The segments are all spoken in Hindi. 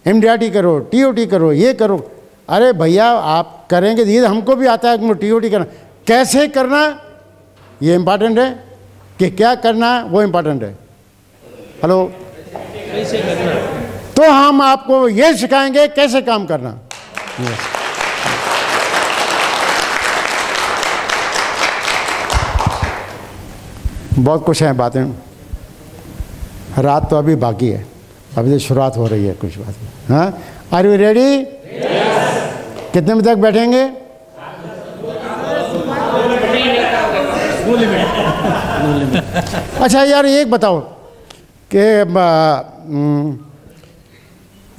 MDRT करो, TOT करो, ये करो। अरे भैया आप करेंगे, ये हमको भी आता है TOT करना, कैसे करना ये इम्पॉर्टेंट है कि क्या करना वो इम्पॉर्टेंट है। हेलो, कैसे करना, तो हम आपको ये सिखाएंगे कैसे काम करना। बहुत कुछ है बातें, रात तो अभी बाकी है, अभी तो शुरुआत हो रही है कुछ बात। हाँ, आर यू रेडी? कितने बजे तक बैठेंगे? अच्छा यार एक बताओ कि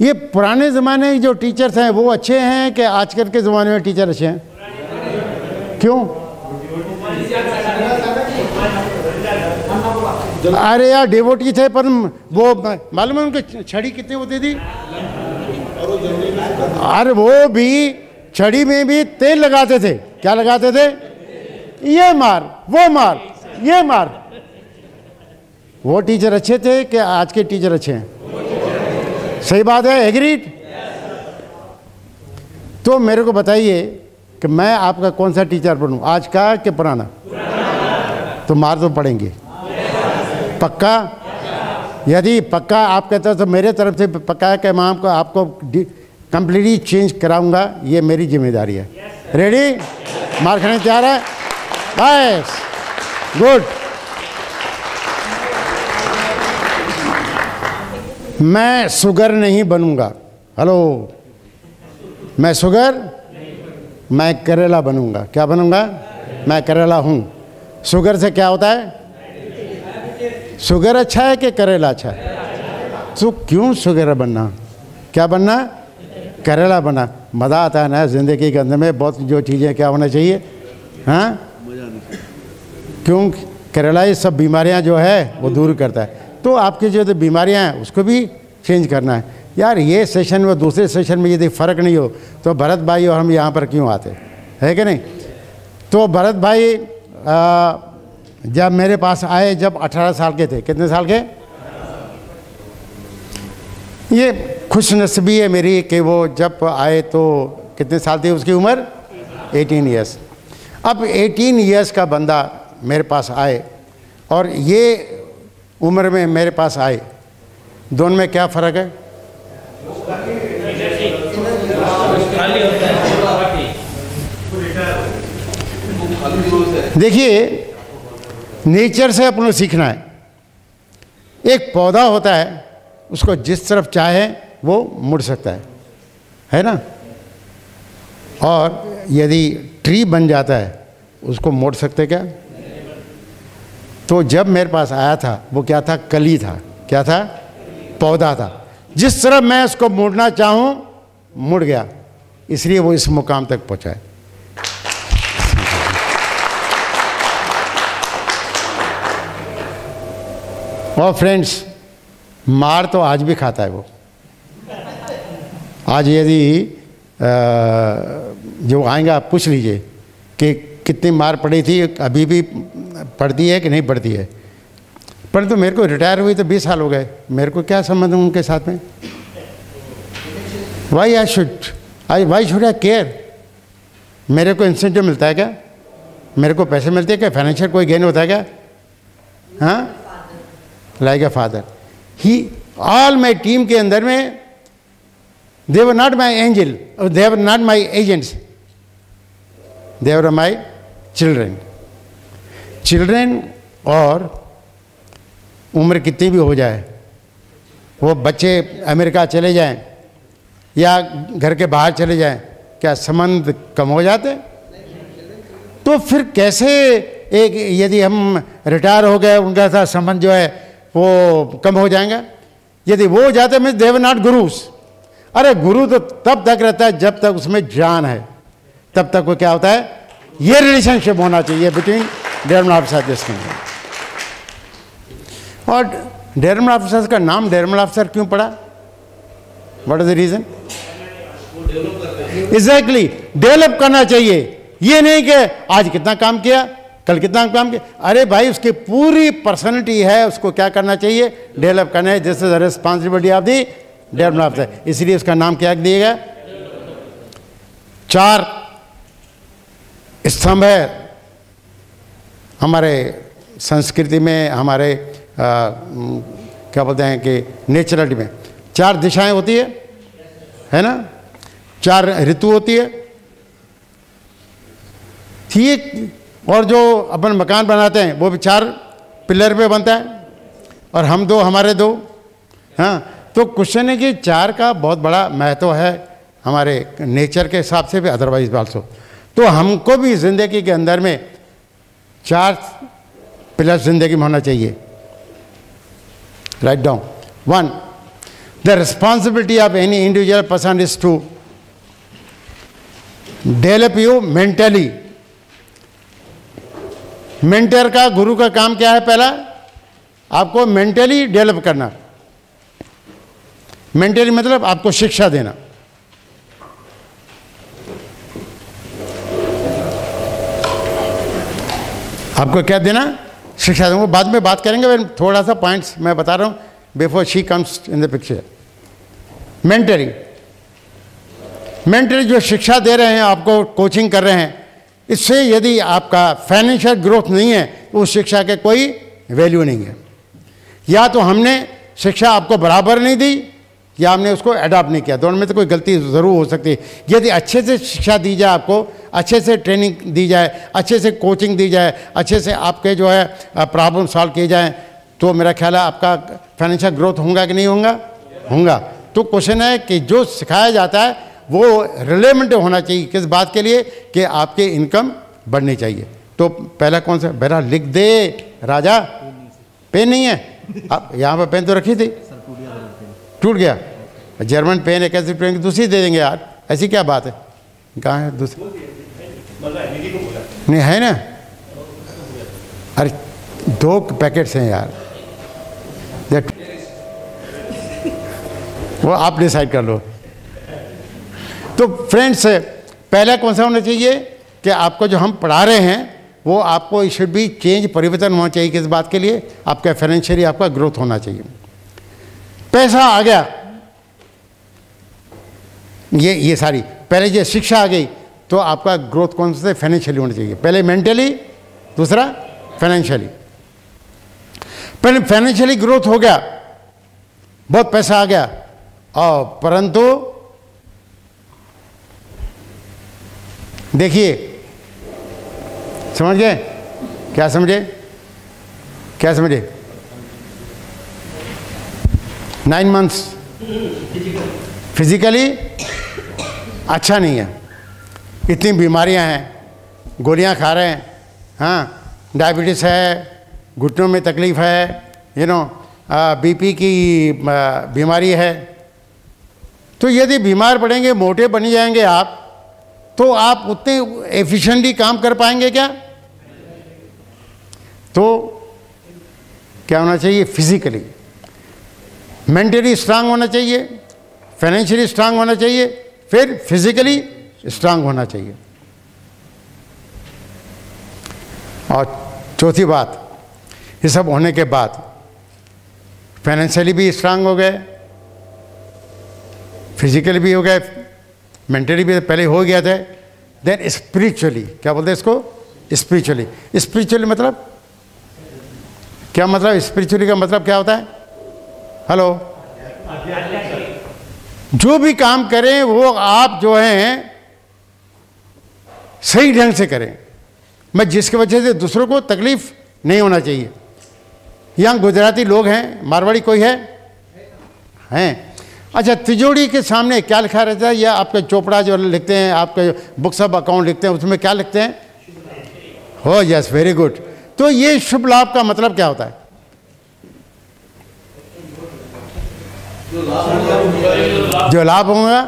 ये पुराने ज़माने के जो टीचर्स हैं वो अच्छे हैं कि आजकल के ज़माने में टीचर अच्छे हैं? क्यों? अरे यार डिवोटी थे, पर वो मालूम है उनकी छड़ी कितनी होती थी? अरे वो भी छड़ी में भी तेल लगाते थे। क्या लगाते थे? ये मार, वो मार, ये मार। वो टीचर अच्छे थे कि आज के टीचर अच्छे हैं? सही बात है, एग्रीड? तो मेरे को बताइए कि मैं आपका कौन सा टीचर बनूं, आज का कि पुराना? तो मार तो पड़ेंगे, पक्का? यदि पक्का आप कहते हो तो मेरे तरफ से पक्का है कि मैं आपको कंप्लीटली चेंज कराऊंगा, ये मेरी जिम्मेदारी है। रेडी? मार खाने तैयार है? बस, गुड। मैं शुगर नहीं बनूंगा। हेलो, मैं शुगर, मैं करेला बनूंगा। क्या बनूंगा? मैं करेला हूं। शुगर से क्या होता है? शुगर अच्छा है कि करेला अच्छा है? तो क्यों शुगर बनना? क्या बनना? करेला बनना। मज़ा आता है ना ज़िंदगी के अंदर में, बहुत जो चीज़ें क्या होना चाहिए। हाँ, क्यों? करेला ये सब बीमारियां जो है वो दूर करता है। तो आपकी जो बीमारियां हैं उसको भी चेंज करना है। यार ये सेशन में दूसरे सेशन में यदि फ़र्क नहीं हो तो भरत भाई और हम यहाँ पर क्यों आते है कि नहीं? तो भरत भाई जब मेरे पास आए जब 18 साल के थे। कितने साल के? ये खुशनसीबी है मेरी कि वो जब आए तो कितने साल थी उसकी उम्र? 18 ईयर्स। अब 18 ईयर्स का बंदा मेरे पास आए और ये उम्र में मेरे पास आए, दोनों में क्या फ़र्क है? देखिए, नेचर से अपन को सीखना है। एक पौधा होता है, उसको जिस तरफ चाहे वो मुड़ सकता है ना? और यदि ट्री बन जाता है उसको मोड़ सकते क्या? तो जब मेरे पास आया था वो क्या था? कली था। क्या था? पौधा था। जिस तरह मैं उसको मोड़ना चाहूं मुड़ गया, इसलिए वो इस मुकाम तक पहुंचा है। और फ्रेंड्स, मार तो आज भी खाता है वो। आज यदि जो आएंगे आप पूछ लीजिए कि कितनी मार पड़ी थी, अभी भी पड़ती है कि नहीं पड़ती है। परंतु मेरे को रिटायर हुई तो 20 साल हो गए, मेरे को क्या संबंध है उनके साथ में? Why should I care? मेरे को इंसेंटिव मिलता है क्या? मेरे को पैसे मिलते हैं क्या? फाइनेंशियल कोई गेन होता है क्या? हाँ, लाइक अ फादर ही। ऑल माई टीम के अंदर में they were not my angel, they were not my agents, they were my children. और उम्र कितनी भी हो जाए, वो बच्चे अमेरिका चले जाएं या घर के बाहर चले जाएं, क्या संबंध कम हो जाते? तो फिर कैसे एक यदि हम रिटायर हो गए उनका साथ संबंध जो है वो कम हो जाएगा? यदि वो हो जाते means they were not guru's. अरे गुरु तो तब तक रहता है जब तक उसमें जान है, तब तक वो क्या होता है? ये रिलेशनशिप होना चाहिए बिटवीन डेवलपमेंट ऑफिसर। और डेवलपमेंट ऑफिसर का नाम डेवलपमेंट ऑफिसर क्यों पड़ा? What is the reason? Exactly, develop करना चाहिए। ये नहीं कि आज कितना काम किया, कल कितना काम किया। अरे भाई, उसकी पूरी पर्सनैलिटी है, उसको क्या करना चाहिए? डेवलप करना है। This is the responsibility of the development officer, इसलिए उसका नाम क्या दिया गया। 4 स्तंभ है हमारे संस्कृति में, हमारे क्या बोलते हैं कि नेचुरलिटी में 4 दिशाएं होती है ना, 4 ऋतु होती है, ठीक। और जो अपन मकान बनाते हैं वो भी 4 पिलर पे बनता है, और हम 2 हमारे 2, हाँ। तो क्वेश्चन है कि 4 का बहुत बड़ा महत्व है हमारे नेचर के हिसाब से भी, अदरवाइज आल्सो। तो हमको भी ज़िंदगी के अंदर में 4 पिलर ज़िंदगी में होना चाहिए। Right down. 1, the responsibility of any individual person is to develop you mentally. Mentor का, गुरु का काम क्या है? पहला आपको मेंटली डेवलप करना। मेंटली मतलब आपको शिक्षा देना। आपको क्या देना? शिक्षा देना। वो बाद में बात करेंगे, थोड़ा सा पॉइंट्स मैं बता रहा हूं before she comes in the picture. Mentally जो शिक्षा दे रहे हैं, आपको कोचिंग कर रहे हैं, इससे यदि आपका फाइनेंशियल ग्रोथ नहीं है तो उस शिक्षा के कोई वैल्यू नहीं है। या तो हमने शिक्षा आपको बराबर नहीं दी, या हमने उसको अडॉप्ट नहीं किया, दोनों में तो कोई गलती ज़रूर हो सकती है। यदि अच्छे से शिक्षा दी जाए, आपको अच्छे से ट्रेनिंग दी जाए, अच्छे से कोचिंग दी जाए, अच्छे से आपके जो है प्रॉब्लम सॉल्व किए जाएँ, तो मेरा ख्याल है आपका फाइनेंशियल ग्रोथ होगा कि नहीं होगा? होगा। तो क्वेश्चन है कि जो सिखाया जाता है वो रिलेवेंट होना चाहिए किस बात के लिए? कि आपके इनकम बढ़नी चाहिए। तो पहला कौन सा? बेरा लिख दे राजा। पेन नहीं है? अब यहाँ पर पेन तो रखी थी, टूट गया। जर्मन पेन है, कैसे पेन दूसरी दे देंगे यार, ऐसी क्या बात है? कहाँ है दूसरी? नहीं है ना? अरे 2 पैकेट्स हैं यार, वो आप डिसाइड कर लो। तो फ्रेंड्स, पहला कौन सा होना चाहिए कि आपको जो हम पढ़ा रहे हैं वो आपको शुड भी चेंज, परिवर्तन होना चाहिए। किस बात के लिए? आपका फाइनेंशियली आपका ग्रोथ होना चाहिए। पैसा आ गया, ये सारी, पहले ये शिक्षा आ गई, तो आपका ग्रोथ कौन से? फाइनेंशियली होना चाहिए। पहले मेंटली, दूसरा फाइनेंशियली। पहले फाइनेंशियली ग्रोथ हो गया, बहुत पैसा आ गया, और परंतु देखिए, समझ गए? क्या समझे? क्या समझे? 9 मंथ्स फिजिकली अच्छा नहीं है, इतनी बीमारियां हैं, गोलियां खा रहे हैं, हाँ, डायबिटीज़ है, घुटनों में तकलीफ़ है, बीपी की बीमारी है। तो यदि बीमार पड़ेंगे, मोटे बन जाएंगे आप, तो आप उतने एफिशिएंटली काम कर पाएंगे क्या? तो क्या होना चाहिए? फिजिकली, मेंटली स्ट्रांग होना चाहिए, फाइनेंशियली स्ट्रांग होना चाहिए, फिर फिजिकली स्ट्रांग होना चाहिए। और चौथी बात, ये सब होने के बाद फाइनेंशियली भी स्ट्रांग हो गए, फिजिकली भी हो गए, मेंटली भी पहले हो गया था, देन स्पिरिचुअली, क्या बोलते हैं इसको? स्पिरिचुअली। स्पिरिचुअली मतलब क्या? मतलब स्पिरिचुअली का मतलब क्या होता है? हेलो, जो भी काम करें वो आप जो हैं सही ढंग से करें, मैं जिसकी वजह से दूसरों को तकलीफ नहीं होना चाहिए। यहाँ गुजराती लोग हैं, मारवाड़ी कोई है? हैं? अच्छा, तिजोरी के सामने क्या लिखा रहता है? या आपके चोपड़ा जो लिखते हैं, आपके बुक्स ऑफ अकाउंट लिखते हैं, उसमें क्या लिखते हैं? हो, यस, वेरी गुड। तो ये शुभ लाभ का मतलब क्या होता है? जो लाभ होगा,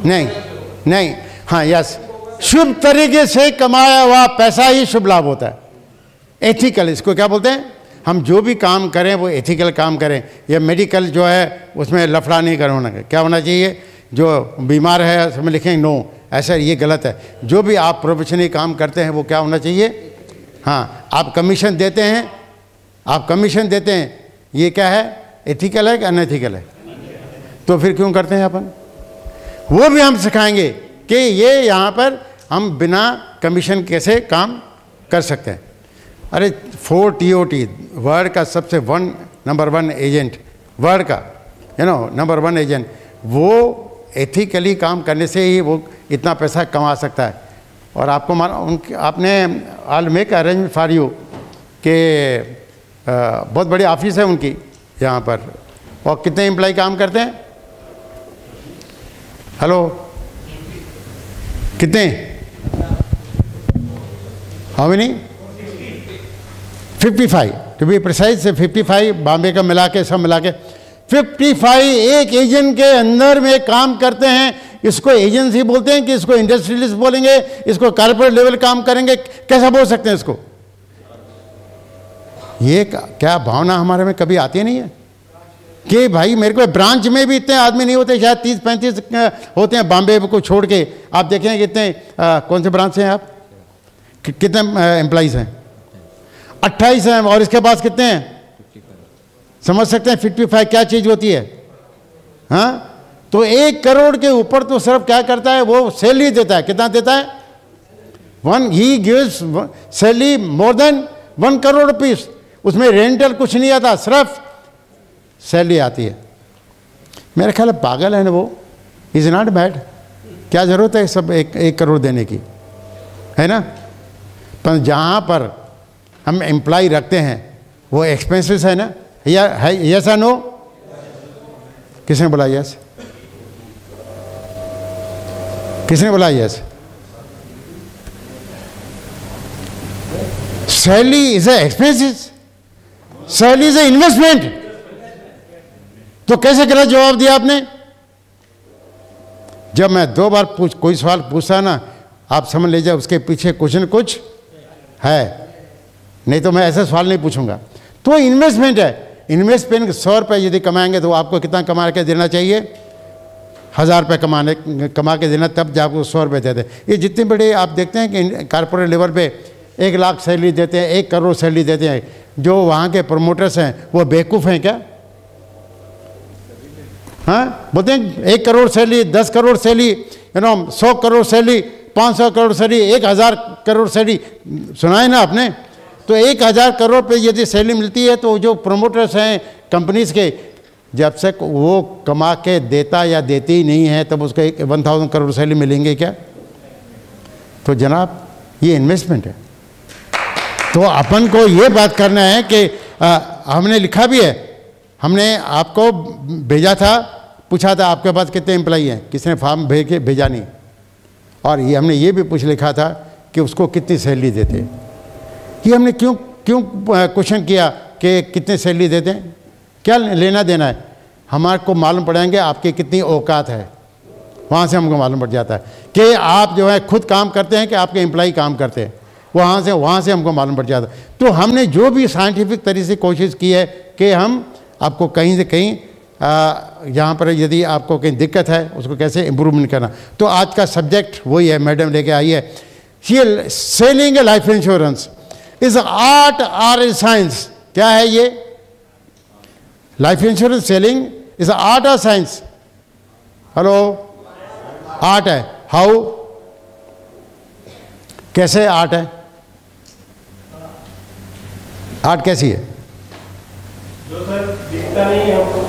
नहीं, हाँ, यस, शुभ तरीके से कमाया हुआ पैसा ही शुभ लाभ होता है। एथिकल, इसको क्या बोलते हैं? हम जो भी काम करें वो एथिकल काम करें। या मेडिकल जो है उसमें लफड़ा नहीं करना। क्या होना चाहिए? जो बीमार है उसमें लिखें नो, ऐसा, ये गलत है। जो भी आप प्रोफेशनली काम करते हैं वो क्या होना चाहिए? हाँ, आप कमीशन देते हैं, ये क्या है? एथिकल है कि अनएथिकल है? तो फिर क्यों करते हैं अपन? वो भी हम सिखाएंगे कि ये यहाँ पर हम बिना कमीशन कैसे काम कर सकते हैं। अरे 4 TOT वर्ल्ड का सबसे नंबर 1 एजेंट, वर्ल्ड का नंबर 1 एजेंट, वो एथिकली काम करने से ही वो इतना पैसा कमा सकता है। और आपको आपने I make arrangement for you कि बहुत बड़ी ऑफिस है उनकी यहाँ पर, और कितने एम्प्लॉय काम करते हैं? हेलो, कितने? How many? 55 to be precise, 55 Bombay का मिला के, सब मिला के 55 एक एजेंट के अंदर में काम करते हैं। इसको एजेंसी बोलते हैं कि इसको इंडस्ट्रियलिस्ट बोलेंगे, इसको कॉर्पोरेट लेवल काम करेंगे, कैसा बोल सकते हैं इसको? ये क्या भावना हमारे में कभी आती नहीं है कि भाई मेरे को ब्रांच में भी इतने आदमी नहीं होते, शायद 30-35 होते हैं बॉम्बे को छोड़ के। आप देखें कितने कौन से ब्रांच से हैं आप, कितने एम्प्लॉइज हैं? 28 हैं। और इसके पास कितने हैं? समझ सकते हैं 55 क्या चीज़ होती है? हाँ, तो 1 करोड़ के ऊपर तो सिर्फ क्या करता है, वो सैलरी देता है। कितना देता है? He gives salary more than 1 crore rupees. उसमें रेंटल कुछ नहीं आता, सिर्फ सैलरी आती है। मेरा ख्याल है पागल है ना वो, इज नॉट बैड। क्या ज़रूरत है सब 1 करोड़ देने की, है ना? पर जहाँ पर हम एम्प्लॉय रखते हैं वो एक्सपेंसेस है ना, या है? यस या नो? किसने बोला यस? किसने बोला yes? Salary is a expenses, salary is a investment. तो कैसे गलत जवाब दिया आपने? जब मैं 2 बार कोई सवाल पूछता ना, आप समझ लीजिए उसके पीछे कुछ न कुछ है, नहीं तो मैं ऐसा सवाल नहीं पूछूंगा। तो इन्वेस्टमेंट है। इन्वेस्टमेंट 100 रुपये यदि कमाएंगे तो आपको कितना कमा के देना चाहिए? 1000 रुपये कमा के देना, तब जाकर 100 रुपये देते हैं। ये जितने बड़े आप देखते हैं कि कॉर्पोरेट लेवल पे 1 लाख सैलरी देते हैं, 1 करोड़ सैलरी देते हैं, जो वहाँ के प्रमोटर्स हैं वो बेवकूफ़ हैं क्या? हाँ, बोलते हैं 1 crore salary, 10 crore salary, 100 crore salary, 500 crore salary, 1000 crore salary. सुना है ना आपने? तो 1000 करोड़ पे यदि सैलरी मिलती है तो जो प्रमोटर्स हैं कंपनीज के, जब से वो कमा के देता या देती ही नहीं है तब उसको 1000 करोड़ सैलरी मिलेंगे क्या? तो जनाब ये इन्वेस्टमेंट है। तो अपन को ये बात करना है कि हमने लिखा भी है, हमने आपको भेजा था, पूछा था आपके पास कितने एम्प्लॉई हैं, किसने फॉर्म भेजा नहीं। और ये हमने ये भी पूछ लिखा था कि उसको कितनी सैलरी देते हैं। ये हमने क्यों क्वेश्चन किया कि कितने सैलरी देते हैं, क्या लेना देना है? हमारे को मालूम पड़ेंगे आपकी कितनी औकात है, वहाँ से हमको मालूम पड़ जाता है कि आप जो है खुद काम करते हैं कि आपके एम्प्लॉई काम करते हैं, वहाँ से हमको मालूम पड़ जाता है। तो हमने जो भी साइंटिफिक तरीके से कोशिश की है कि हम आपको कहीं से कहीं यहाँ पर यदि आपको कहीं दिक्कत है उसको कैसे इम्प्रूवमेंट करना। तो आज का सब्जेक्ट वही है, मैडम लेके आई है। ये selling A life insurance is art और ए साइंस। क्या है ये? Life insurance selling is art और साइंस? हेलो, आर्ट है। हाउ? कैसे आर्ट है? आर्ट कैसी है? जो सर दिखता नहीं है हमको,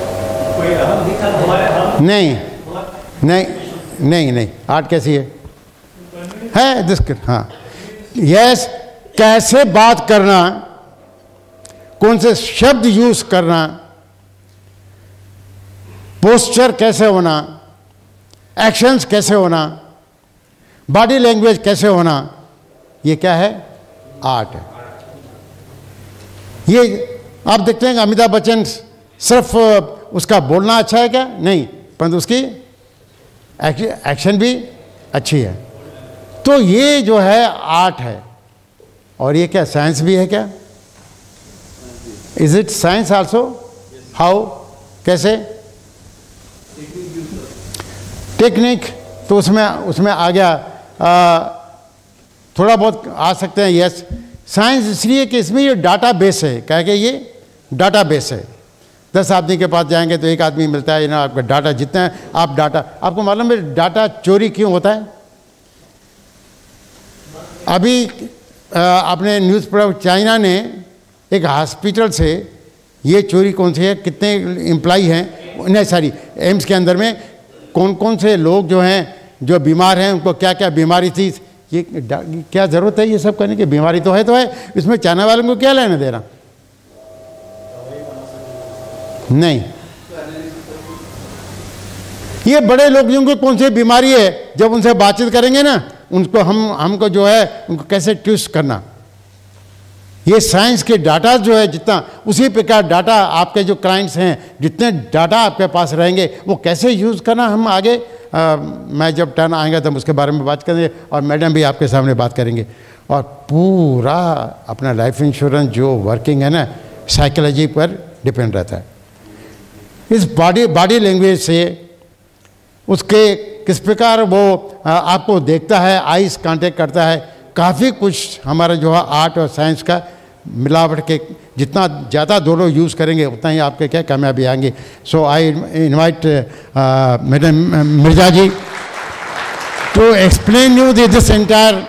कोई हम दिखा हमारे नहीं, आर्ट कैसी है दिस? हाँ, यस। कैसे बात करना, कौन से शब्द यूज करना, पोस्चर कैसे होना, एक्शंस कैसे होना, बॉडी लैंग्वेज कैसे होना, ये क्या है? आर्ट है। ये आप देखते हैं कि अमिताभ बच्चन सिर्फ उसका बोलना अच्छा है क्या? नहीं, परंतु उसकी एक्शन भी अच्छी है। तो ये जो है आर्ट है। और ये क्या साइंस भी है क्या? Is it science also? How? कैसे? टेक्निक तो उसमें आ गया, थोड़ा बहुत आ सकते हैं। यस, साइंस इसलिए कि इसमें ये डाटा बेस है। क्या कि ये डाटा बेस है। 10 आदमी के पास जाएंगे तो एक आदमी मिलता है ना, आपका डाटा जितना है आप डाटा, आपको मालूम है डाटा चोरी क्यों होता है? अभी आपने न्यूज़ पढ़ा, चाइना ने एक हॉस्पिटल से, ये चोरी कौन सी है, कितने एम्प्लॉई हैं, नहीं सॉरी एम्स के अंदर में कौन कौन से लोग जो हैं जो बीमार हैं, उनको क्या क्या बीमारी थी, ये क्या ज़रूरत है ये सब करने की? बीमारी तो है, इसमें चाइना वालों को क्या लेना देना? नहीं, ये बड़े लोग जिनको कौन सी बीमारी है, जब उनसे बातचीत करेंगे ना, उनको हमको जो है उनको कैसे ट्विस्ट करना, ये साइंस के डाटा जो है जितना, उसी प्रकार डाटा आपके जो क्लाइंट्स हैं, जितने डाटा आपके पास रहेंगे वो कैसे यूज़ करना, हम आगे मैं जब टर्न आएगा तब उसके बारे में बात करेंगे, और मैडम भी आपके सामने बात करेंगे। और पूरा अपना लाइफ इंश्योरेंस जो वर्किंग है ना, साइकोलॉजी पर डिपेंड रहता है। इस बॉडी लैंग्वेज से उसके किस प्रकार वो आपको देखता है, आइस कांटेक्ट करता है, काफ़ी कुछ हमारा जो है आर्ट और साइंस का मिलावट के, जितना ज़्यादा दोनों यूज़ करेंगे उतना ही आपके क्या कामयाबी आएंगे। So I invite madam Mirza ji to explain you this entire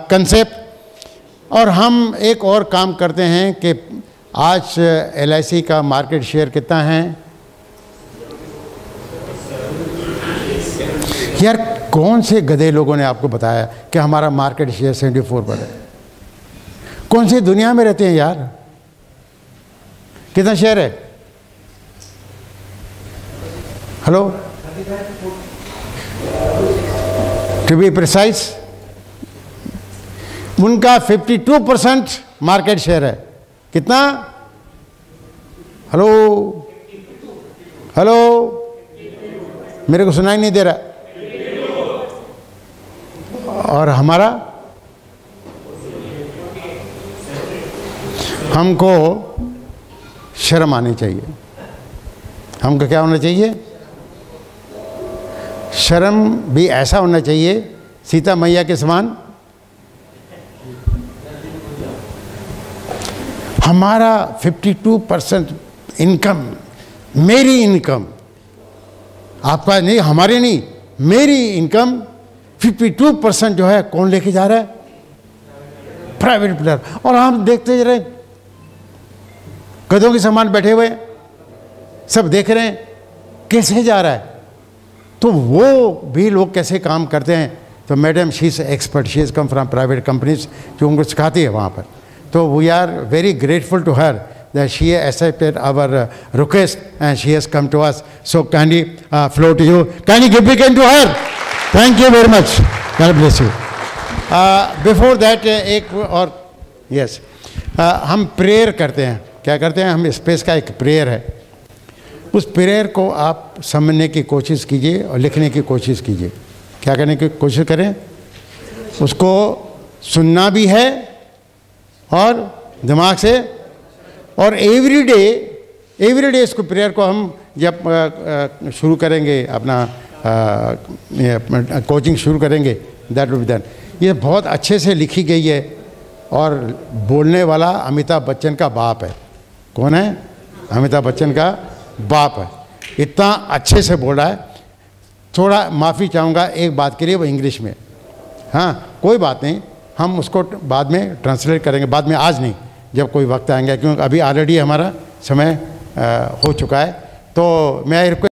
concept. और हम एक और काम करते हैं कि आज LIC का मार्केट शेयर कितना है यार? कौन से गधे लोगों ने आपको बताया कि हमारा मार्केट शेयर 74 पर है? कौन सी दुनिया में रहते हैं यार? कितना शेयर है? हेलो, टू बी प्रिसाइज उनका 52% मार्केट शेयर है। कितना? हेलो हेलो, मेरे को सुनाई नहीं दे रहा। और हमारा, हमको शर्म आनी चाहिए। हमको क्या होना चाहिए? शर्म भी ऐसा होना चाहिए सीता मैया के समान। हमारा 52% इनकम, मेरी इनकम, आपका नहीं, हमारी नहीं, मेरी इनकम 52% जो है कौन लेके जा रहा है? Private player. और हम देखते रहे, गधों के समान बैठे हुए, सब देख रहे हैं कैसे जा रहा है। तो वो भी लोग कैसे काम करते हैं। तो madam she is expert, she is come from private companies, जो उनको सिखाती है वहाँ पर। तो we are very grateful to her that she accepted our request and she has come to us. So kindly flow to you. Kindly give big hand to her. Thank you very much. God bless you. Before that एक और yes, हम प्रेयर करते हैं। क्या करते हैं हम? स्पेस का एक प्रेयर है, उस प्रेयर को आप समझने की कोशिश कीजिए और लिखने की कोशिश कीजिए। क्या करने की कोशिश करें? उसको सुनना भी है और दिमाग से, और एवरी डे इसको प्रेयर को हम जब शुरू करेंगे, अपना कोचिंग शुरू करेंगे, दैट विल बी डन। ये बहुत अच्छे से लिखी गई है और बोलने वाला अमिताभ बच्चन का बाप है। कौन है? अमिताभ बच्चन का बाप है। इतना अच्छे से बोल रहा है। थोड़ा माफ़ी चाहूँगा एक बात के लिए, वो इंग्लिश में। हाँ, कोई बात नहीं, हम उसको बाद में ट्रांसलेट करेंगे, बाद में, आज नहीं, जब कोई वक्त आएंगे, क्योंकि अभी ऑलरेडी हमारा समय हो चुका है। तो मैं